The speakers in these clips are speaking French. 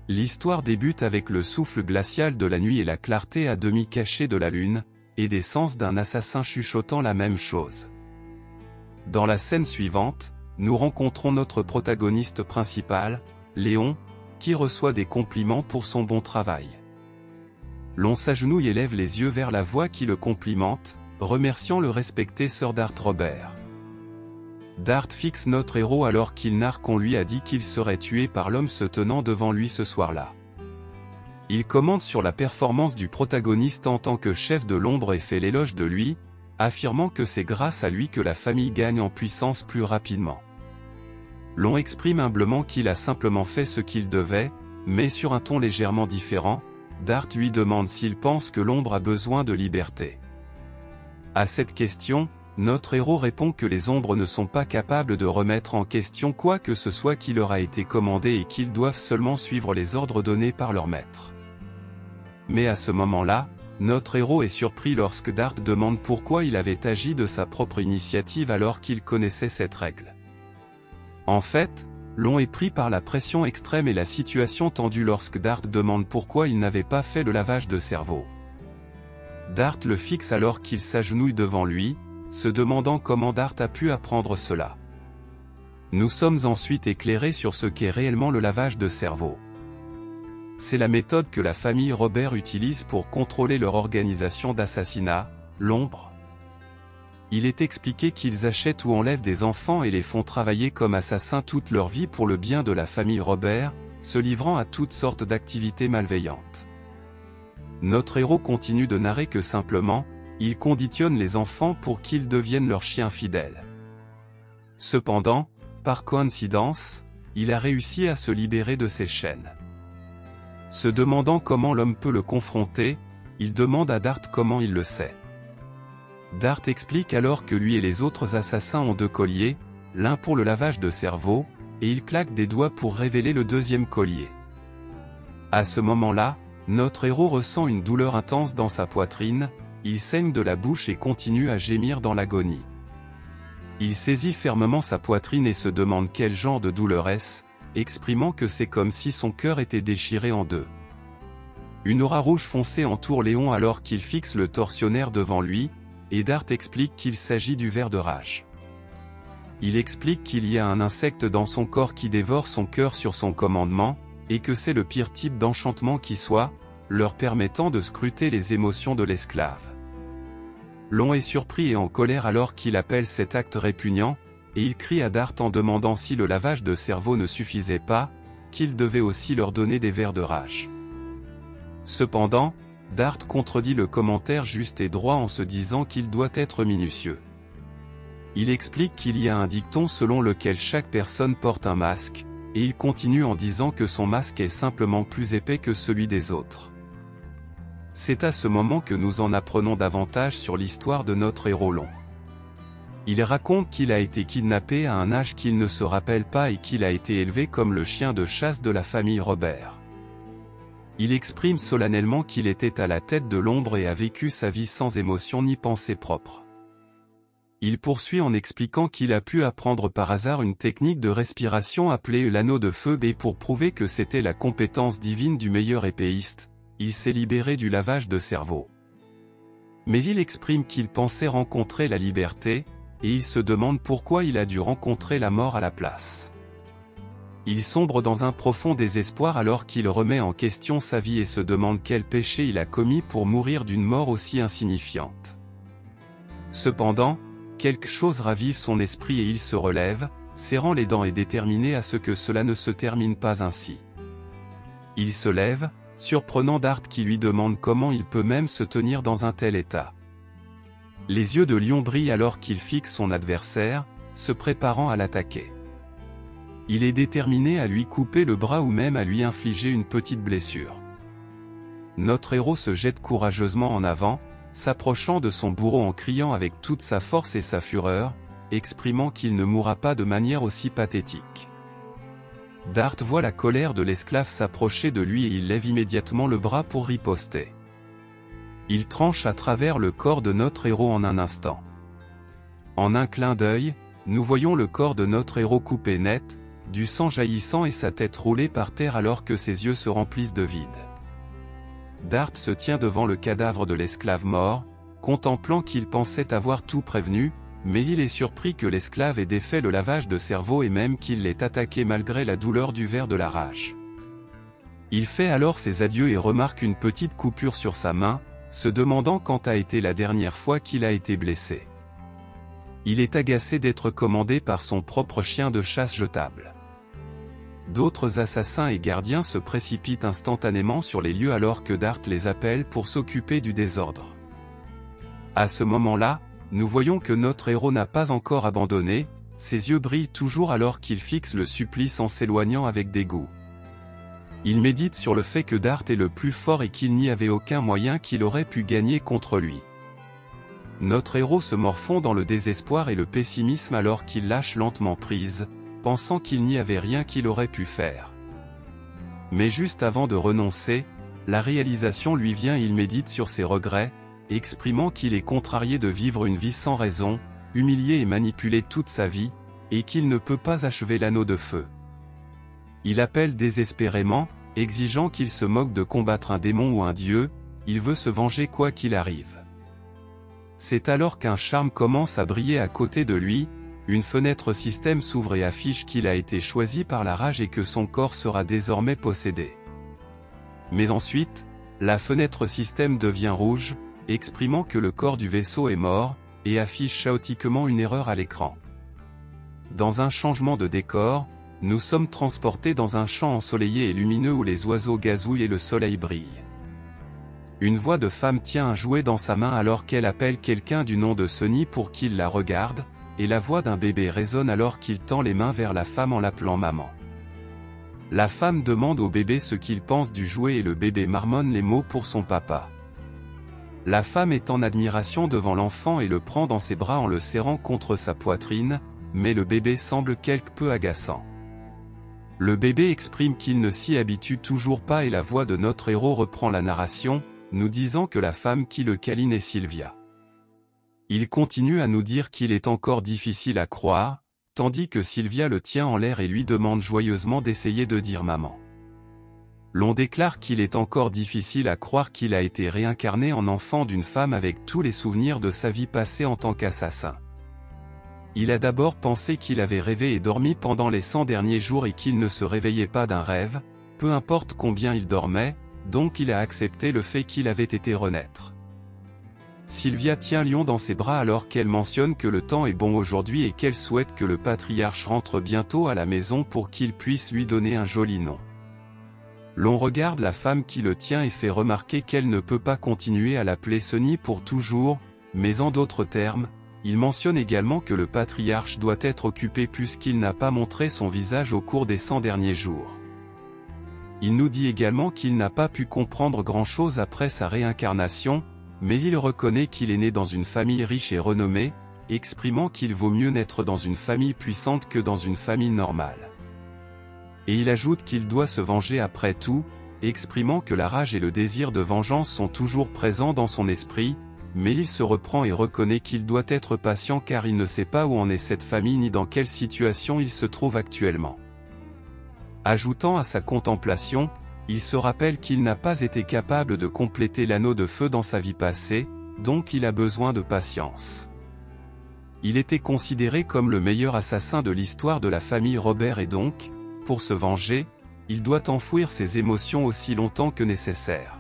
L'histoire débute avec le souffle glacial de la nuit et la clarté à demi cachée de la lune, et des sens d'un assassin chuchotant la même chose. Dans la scène suivante, nous rencontrons notre protagoniste principal, Léon, qui reçoit des compliments pour son bon travail. L'on s'agenouille et lève les yeux vers la voix qui le complimente, remerciant le respecté Sir Dart Robert. Dart fixe notre héros alors qu'il narre qu'on lui a dit qu'il serait tué par l'homme se tenant devant lui ce soir-là. Il commente sur la performance du protagoniste en tant que chef de l'ombre et fait l'éloge de lui, affirmant que c'est grâce à lui que la famille gagne en puissance plus rapidement. L'on exprime humblement qu'il a simplement fait ce qu'il devait, mais sur un ton légèrement différent, Dart lui demande s'il pense que l'ombre a besoin de liberté. À cette question, notre héros répond que les ombres ne sont pas capables de remettre en question quoi que ce soit qui leur a été commandé et qu'ils doivent seulement suivre les ordres donnés par leur maître. Mais à ce moment-là, notre héros est surpris lorsque Dart demande pourquoi il avait agi de sa propre initiative alors qu'il connaissait cette règle. En fait, l'on est pris par la pression extrême et la situation tendue lorsque Dart demande pourquoi il n'avait pas fait le lavage de cerveau. Dart le fixe alors qu'il s'agenouille devant lui, se demandant comment Dart a pu apprendre cela. Nous sommes ensuite éclairés sur ce qu'est réellement le lavage de cerveau. C'est la méthode que la famille Robert utilise pour contrôler leur organisation d'assassinat, l'ombre. Il est expliqué qu'ils achètent ou enlèvent des enfants et les font travailler comme assassins toute leur vie pour le bien de la famille Robert, se livrant à toutes sortes d'activités malveillantes. Notre héros continue de narrer que simplement, il conditionne les enfants pour qu'ils deviennent leurs chiens fidèles. Cependant, par coïncidence, il a réussi à se libérer de ces chaînes. Se demandant comment l'homme peut le confronter, il demande à Dart comment il le sait. Dart explique alors que lui et les autres assassins ont 2 colliers, l'un pour le lavage de cerveau, et il claque des doigts pour révéler le 2e collier. À ce moment-là, notre héros ressent une douleur intense dans sa poitrine, il saigne de la bouche et continue à gémir dans l'agonie. Il saisit fermement sa poitrine et se demande quel genre de douleur est-ce, exprimant que c'est comme si son cœur était déchiré en 2. Une aura rouge foncée entoure Léon alors qu'il fixe le tortionnaire devant lui, et Dart explique qu'il s'agit du ver de rage. Il explique qu'il y a un insecte dans son corps qui dévore son cœur sur son commandement, et que c'est le pire type d'enchantement qui soit, leur permettant de scruter les émotions de l'esclave. L'on est surpris et en colère alors qu'il appelle cet acte répugnant, et il crie à Dart en demandant si le lavage de cerveau ne suffisait pas, qu'il devait aussi leur donner des vers de rage. Cependant, Dart contredit le commentaire juste et droit en se disant qu'il doit être minutieux. Il explique qu'il y a un dicton selon lequel chaque personne porte un masque, et il continue en disant que son masque est simplement plus épais que celui des autres. C'est à ce moment que nous en apprenons davantage sur l'histoire de notre héros Long. Il raconte qu'il a été kidnappé à un âge qu'il ne se rappelle pas et qu'il a été élevé comme le chien de chasse de la famille Robert. Il exprime solennellement qu'il était à la tête de l'ombre et a vécu sa vie sans émotion ni pensée propre. Il poursuit en expliquant qu'il a pu apprendre par hasard une technique de respiration appelée l'anneau de feu et pour prouver que c'était la compétence divine du meilleur épéiste, il s'est libéré du lavage de cerveau. Mais il exprime qu'il pensait rencontrer la liberté, et il se demande pourquoi il a dû rencontrer la mort à la place. Il sombre dans un profond désespoir alors qu'il remet en question sa vie et se demande quel péché il a commis pour mourir d'une mort aussi insignifiante. Cependant, quelque chose ravive son esprit et il se relève, serrant les dents et déterminé à ce que cela ne se termine pas ainsi. Il se lève, surprenant Dart qui lui demande comment il peut même se tenir dans un tel état. Les yeux de Lion brillent alors qu'il fixe son adversaire, se préparant à l'attaquer. Il est déterminé à lui couper le bras ou même à lui infliger une petite blessure. Notre héros se jette courageusement en avant, s'approchant de son bourreau en criant avec toute sa force et sa fureur, exprimant qu'il ne mourra pas de manière aussi pathétique. Dart voit la colère de l'esclave s'approcher de lui et il lève immédiatement le bras pour riposter. Il tranche à travers le corps de notre héros en un instant. En un clin d'œil, nous voyons le corps de notre héros coupé net, du sang jaillissant et sa tête roulée par terre alors que ses yeux se remplissent de vide. Dart se tient devant le cadavre de l'esclave mort, contemplant qu'il pensait avoir tout prévenu, mais il est surpris que l'esclave ait défait le lavage de cerveau et même qu'il l'ait attaqué malgré la douleur du ver de la rage. Il fait alors ses adieux et remarque une petite coupure sur sa main, se demandant quand a été la dernière fois qu'il a été blessé. Il est agacé d'être commandé par son propre chien de chasse jetable. D'autres assassins et gardiens se précipitent instantanément sur les lieux alors que Dart les appelle pour s'occuper du désordre. À ce moment-là, nous voyons que notre héros n'a pas encore abandonné, ses yeux brillent toujours alors qu'il fixe le supplice en s'éloignant avec dégoût. Il médite sur le fait que Dart est le plus fort et qu'il n'y avait aucun moyen qu'il aurait pu gagner contre lui. Notre héros se morfond dans le désespoir et le pessimisme alors qu'il lâche lentement prise, pensant qu'il n'y avait rien qu'il aurait pu faire. Mais juste avant de renoncer, la réalisation lui vient et il médite sur ses regrets, exprimant qu'il est contrarié de vivre une vie sans raison, humilié et manipulé toute sa vie, et qu'il ne peut pas achever l'anneau de feu. Il appelle désespérément, exigeant qu'il se moque de combattre un démon ou un dieu, il veut se venger quoi qu'il arrive. C'est alors qu'un charme commence à briller à côté de lui, une fenêtre système s'ouvre et affiche qu'il a été choisi par la rage et que son corps sera désormais possédé. Mais ensuite, la fenêtre système devient rouge, exprimant que le corps du vaisseau est mort, et affiche chaotiquement une erreur à l'écran. Dans un changement de décor, nous sommes transportés dans un champ ensoleillé et lumineux où les oiseaux gazouillent et le soleil brille. Une voix de femme tient un jouet dans sa main alors qu'elle appelle quelqu'un du nom de Sonny pour qu'il la regarde, et la voix d'un bébé résonne alors qu'il tend les mains vers la femme en l'appelant maman. La femme demande au bébé ce qu'il pense du jouet et le bébé marmonne les mots pour son papa. La femme est en admiration devant l'enfant et le prend dans ses bras en le serrant contre sa poitrine, mais le bébé semble quelque peu agaçant. Le bébé exprime qu'il ne s'y habitue toujours pas et la voix de notre héros reprend la narration, nous disant que la femme qui le câline est Sylvia. Il continue à nous dire qu'il est encore difficile à croire, tandis que Sylvia le tient en l'air et lui demande joyeusement d'essayer de dire maman. L'on déclare qu'il est encore difficile à croire qu'il a été réincarné en enfant d'une femme avec tous les souvenirs de sa vie passée en tant qu'assassin. Il a d'abord pensé qu'il avait rêvé et dormi pendant les 100 derniers jours et qu'il ne se réveillait pas d'un rêve, peu importe combien il dormait, donc il a accepté le fait qu'il avait été renaître. Sylvia tient Lion dans ses bras alors qu'elle mentionne que le temps est bon aujourd'hui et qu'elle souhaite que le patriarche rentre bientôt à la maison pour qu'il puisse lui donner un joli nom. L'on regarde la femme qui le tient et fait remarquer qu'elle ne peut pas continuer à l'appeler Sonny pour toujours, mais en d'autres termes, il mentionne également que le patriarche doit être occupé puisqu'il n'a pas montré son visage au cours des 100 derniers jours. Il nous dit également qu'il n'a pas pu comprendre grand-chose après sa réincarnation, mais il reconnaît qu'il est né dans une famille riche et renommée, exprimant qu'il vaut mieux naître dans une famille puissante que dans une famille normale. Et il ajoute qu'il doit se venger après tout, exprimant que la rage et le désir de vengeance sont toujours présents dans son esprit, mais il se reprend et reconnaît qu'il doit être patient car il ne sait pas où en est cette famille ni dans quelle situation il se trouve actuellement. Ajoutant à sa contemplation, il se rappelle qu'il n'a pas été capable de compléter l'anneau de feu dans sa vie passée, donc il a besoin de patience. Il était considéré comme le meilleur assassin de l'histoire de la famille Robert et donc, pour se venger, il doit enfouir ses émotions aussi longtemps que nécessaire.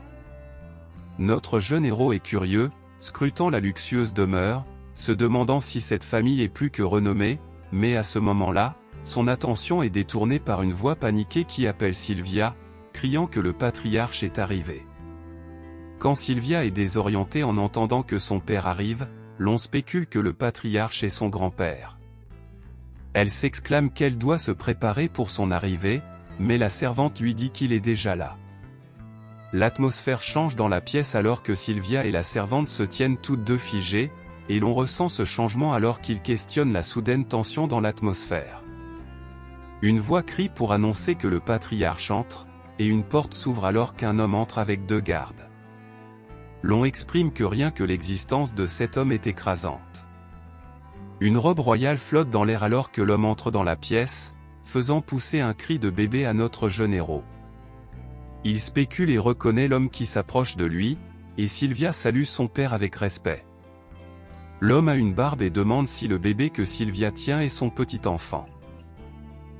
Notre jeune héros est curieux, scrutant la luxueuse demeure, se demandant si cette famille est plus que renommée, mais à ce moment-là, son attention est détournée par une voix paniquée qui appelle Sylvia, criant que le patriarche est arrivé. Quand Sylvia est désorientée en entendant que son père arrive, l'on spécule que le patriarche est son grand-père. Elle s'exclame qu'elle doit se préparer pour son arrivée, mais la servante lui dit qu'il est déjà là. L'atmosphère change dans la pièce alors que Sylvia et la servante se tiennent toutes deux figées, et l'on ressent ce changement alors qu'ils questionnent la soudaine tension dans l'atmosphère. Une voix crie pour annoncer que le patriarche entre, et une porte s'ouvre alors qu'un homme entre avec 2 gardes. L'on exprime que rien que l'existence de cet homme est écrasante. Une robe royale flotte dans l'air alors que l'homme entre dans la pièce, faisant pousser un cri de bébé à notre jeune héros. Il spécule et reconnaît l'homme qui s'approche de lui, et Sylvia salue son père avec respect. L'homme a une barbe et demande si le bébé que Sylvia tient est son petit enfant.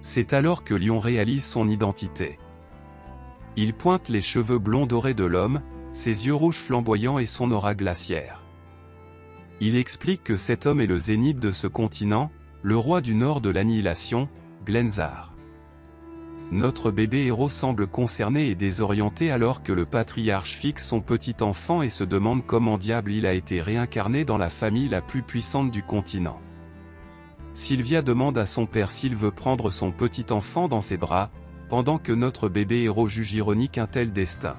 C'est alors que Lion réalise son identité. Il pointe les cheveux blonds dorés de l'homme, ses yeux rouges flamboyants et son aura glaciaire. Il explique que cet homme est le zénith de ce continent, le roi du nord de l'annihilation, Glenzar. Notre bébé héros semble concerné et désorienté alors que le patriarche fixe son petit enfant et se demande comment diable il a été réincarné dans la famille la plus puissante du continent. Sylvia demande à son père s'il veut prendre son petit enfant dans ses bras, pendant que notre bébé héros juge ironique un tel destin.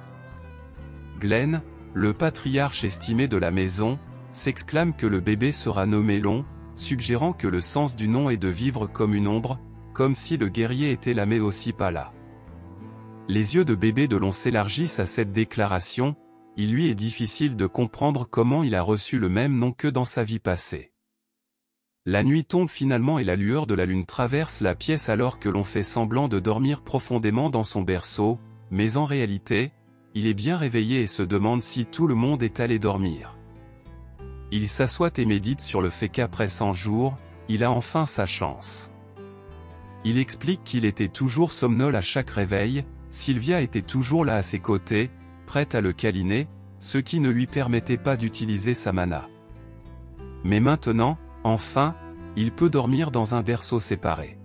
Glenn, le patriarche estimé de la maison, s'exclame que le bébé sera nommé Long, suggérant que le sens du nom est de vivre comme une ombre, comme si le guerrier était là mais aussi pas là. Les yeux de bébé de Long s'élargissent à cette déclaration, il lui est difficile de comprendre comment il a reçu le même nom que dans sa vie passée. La nuit tombe finalement et la lueur de la lune traverse la pièce alors que l'on fait semblant de dormir profondément dans son berceau, mais en réalité, il est bien réveillé et se demande si tout le monde est allé dormir. Il s'assoit et médite sur le fait qu'après 100 jours, il a enfin sa chance. Il explique qu'il était toujours somnolent à chaque réveil, Sylvia était toujours là à ses côtés, prête à le câliner, ce qui ne lui permettait pas d'utiliser sa mana. Mais maintenant, enfin, il peut dormir dans un berceau séparé.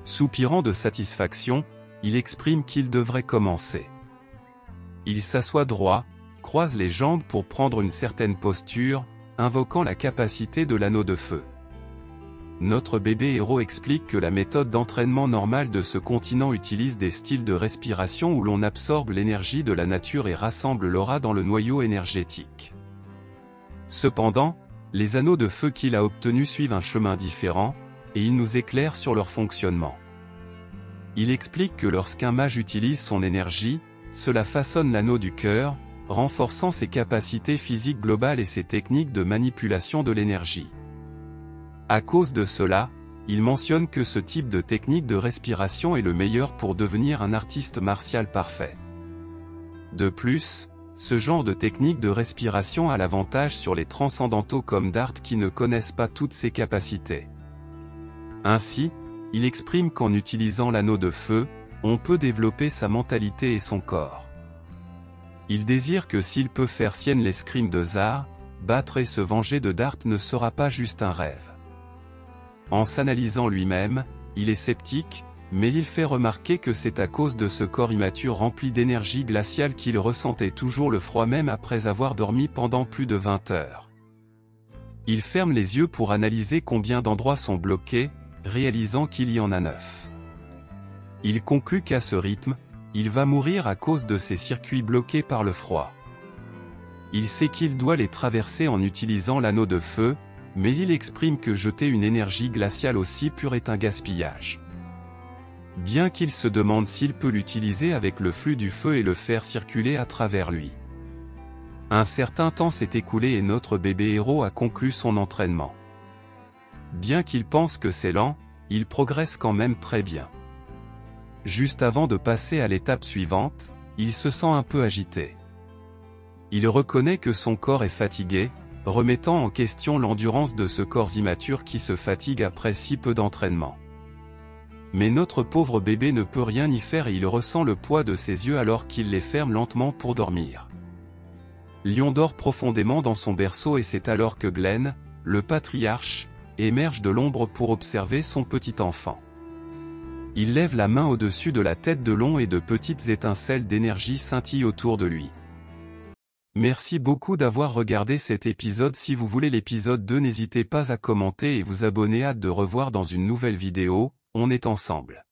Soupirant de satisfaction, il exprime qu'il devrait commencer. Il s'assoit droit, croise les jambes pour prendre une certaine posture, invoquant la capacité de l'anneau de feu. Notre bébé héros explique que la méthode d'entraînement normale de ce continent utilise des styles de respiration où l'on absorbe l'énergie de la nature et rassemble l'aura dans le noyau énergétique. Cependant, les anneaux de feu qu'il a obtenus suivent un chemin différent, et il nous éclaire sur leur fonctionnement. Il explique que lorsqu'un mage utilise son énergie, cela façonne l'anneau du cœur, renforçant ses capacités physiques globales et ses techniques de manipulation de l'énergie. À cause de cela, il mentionne que ce type de technique de respiration est le meilleur pour devenir un artiste martial parfait. De plus, ce genre de technique de respiration a l'avantage sur les transcendantaux comme Dart qui ne connaissent pas toutes ses capacités. Ainsi, il exprime qu'en utilisant l'anneau de feu, on peut développer sa mentalité et son corps. Il désire que s'il peut faire sienne l'escrime de Zar, battre et se venger de Dart ne sera pas juste un rêve. En s'analysant lui-même, il est sceptique, mais il fait remarquer que c'est à cause de ce corps immature rempli d'énergie glaciale qu'il ressentait toujours le froid même après avoir dormi pendant plus de 20 heures. Il ferme les yeux pour analyser combien d'endroits sont bloqués, réalisant qu'il y en a 9. Il conclut qu'à ce rythme, il va mourir à cause de ces circuits bloqués par le froid. Il sait qu'il doit les traverser en utilisant l'anneau de feu, mais il exprime que jeter une énergie glaciale aussi pure est un gaspillage. Bien qu'il se demande s'il peut l'utiliser avec le flux du feu et le faire circuler à travers lui. Un certain temps s'est écoulé et notre bébé héros a conclu son entraînement. Bien qu'il pense que c'est lent, il progresse quand même très bien. Juste avant de passer à l'étape suivante, il se sent un peu agité. Il reconnaît que son corps est fatigué, remettant en question l'endurance de ce corps immature qui se fatigue après si peu d'entraînement. Mais notre pauvre bébé ne peut rien y faire et il ressent le poids de ses yeux alors qu'il les ferme lentement pour dormir. Lion dort profondément dans son berceau et c'est alors que Glenn, le patriarche, émerge de l'ombre pour observer son petit enfant. Il lève la main au-dessus de la tête de Long et de petites étincelles d'énergie scintillent autour de lui. Merci beaucoup d'avoir regardé cet épisode. Si vous voulez l'épisode 2, n'hésitez pas à commenter et vous abonner. Hâte de revoir dans une nouvelle vidéo, on est ensemble.